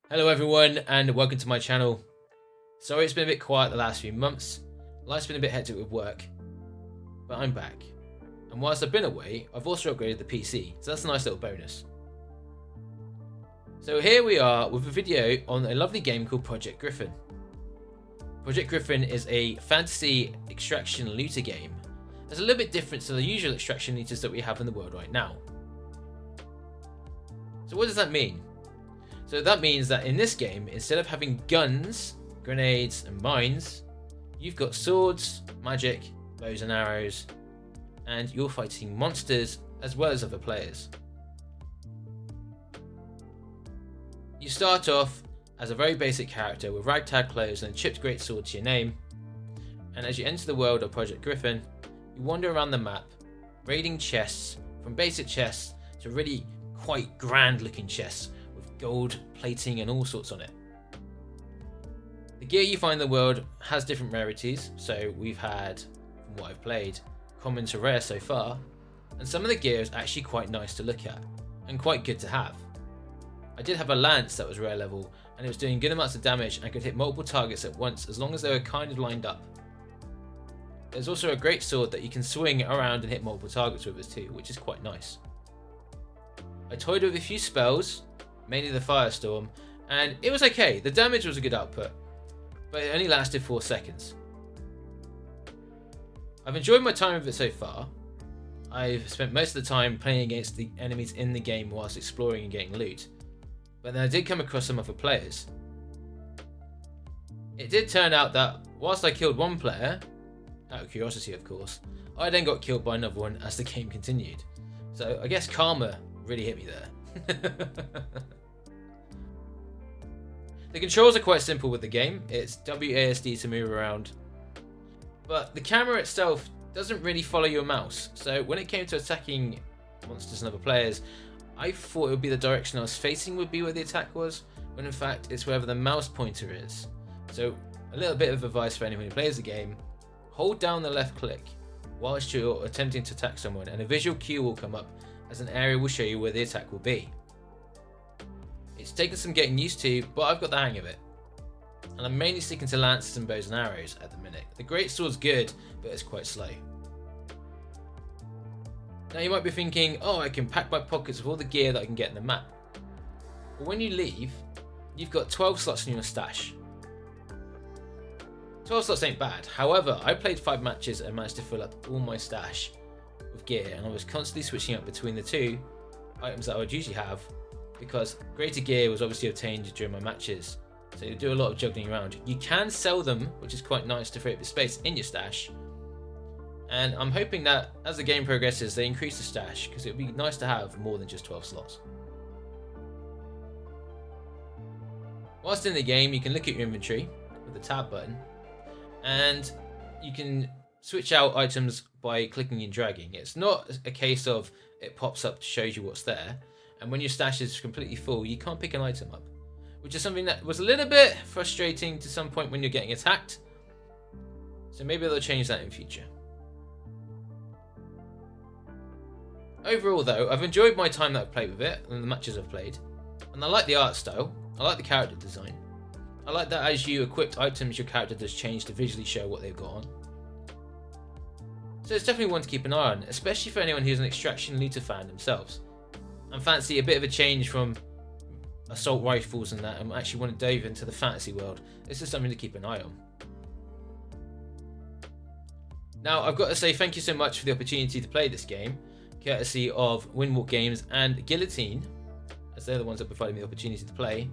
Hello everyone and welcome to my channel. Sorry it's been a bit quiet the last few months. Life's been a bit hectic with work, but I'm back. And whilst I've been away, I've also upgraded the PC, so that's a nice little bonus. So here we are with a video on a lovely game called Project Griffin. Project Griffin is a fantasy extraction looter game. It's a little bit different to the usual extraction looters that we have in the world right now. So what does that mean? So that means that in this game, instead of having guns, grenades and mines, you've got swords, magic, bows and arrows, and you're fighting monsters as well as other players. You start off as a very basic character with ragtag clothes and a chipped great sword to your name, and as you enter the world of Project Griffin, you wander around the map, raiding chests, from basic chests to really quite grand looking chests with gold plating and all sorts on it. The gear you find in the world has different rarities, so we've had, from what I've played, common to rare so far, and some of the gear is actually quite nice to look at and quite good to have. I did have a lance that was rare level and it was doing good amounts of damage and could hit multiple targets at once as long as they were kind of lined up. There's also a great sword that you can swing around and hit multiple targets with it too, which is quite nice. I toyed with a few spells, mainly the Firestorm, and it was okay. The damage was a good output, but it only lasted 4 seconds. I've enjoyed my time with it so far. I've spent most of the time playing against the enemies in the game whilst exploring and getting loot, but then I did come across some other players. It did turn out that whilst I killed one player, out of curiosity of course, I then got killed by another one as the game continued. So I guess karma really hit me there. The controls are quite simple with the game. It's WASD to move around, but the camera itself doesn't really follow your mouse. So when it came to attacking monsters and other players, I thought it would be the direction I was facing would be where the attack was, when in fact it's wherever the mouse pointer is. So a little bit of advice for anyone who plays the game: hold down the left click whilst you're attempting to attack someone, and a visual cue will come up as an area will show you where the attack will be. It's taken some getting used to, but I've got the hang of it. And I'm mainly sticking to lances and bows and arrows at the minute. The great sword's good, but it's quite slow. Now you might be thinking, oh, I can pack my pockets with all the gear that I can get in the map. But when you leave, you've got 12 slots in your stash. 12 slots ain't bad. However, I played 5 matches and managed to fill up all my stash with gear, and I was constantly switching up between the two items that I would usually have, because greater gear was obviously obtained during my matches, so you do a lot of juggling around. You can sell them, which is quite nice to free up the space in your stash, and I'm hoping that as the game progresses they increase the stash, because it would be nice to have more than just 12 slots. Whilst in the game you can look at your inventory with the tab button, and you can switch out items by clicking and dragging. It's not a case of it pops up to show you what's there, and when your stash is completely full you can't pick an item up, which is something that was a little bit frustrating to some point when you're getting attacked, so maybe they'll change that in future. Overall though, I've enjoyed my time that I've played with it and the matches I've played, and I like the art style, I like the character design, I like that as you equip items your character does change to visually show what they've got on. So it's definitely one to keep an eye on, especially for anyone who's an extraction looter fan themselves and fancy a bit of a change from assault rifles and that, and actually want to dive into the fantasy world. This is something to keep an eye on. Now I've got to say thank you so much for the opportunity to play this game, courtesy of Windwalk Games and Guillotine, as they're the ones that provided me the opportunity to play,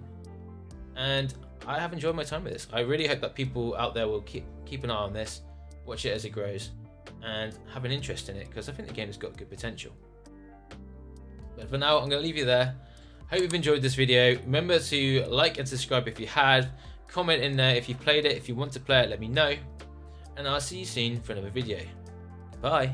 and I have enjoyed my time with this. I really hope that people out there will keep an eye on this, watch it as it grows, and have an interest in it, because I think the game has got good potential. But for now I'm going to leave you there. Hope you've enjoyed this video. Remember to like and subscribe if you had, comment in there if you've played it, if you want to play it let me know, and I'll see you soon for another video. Bye.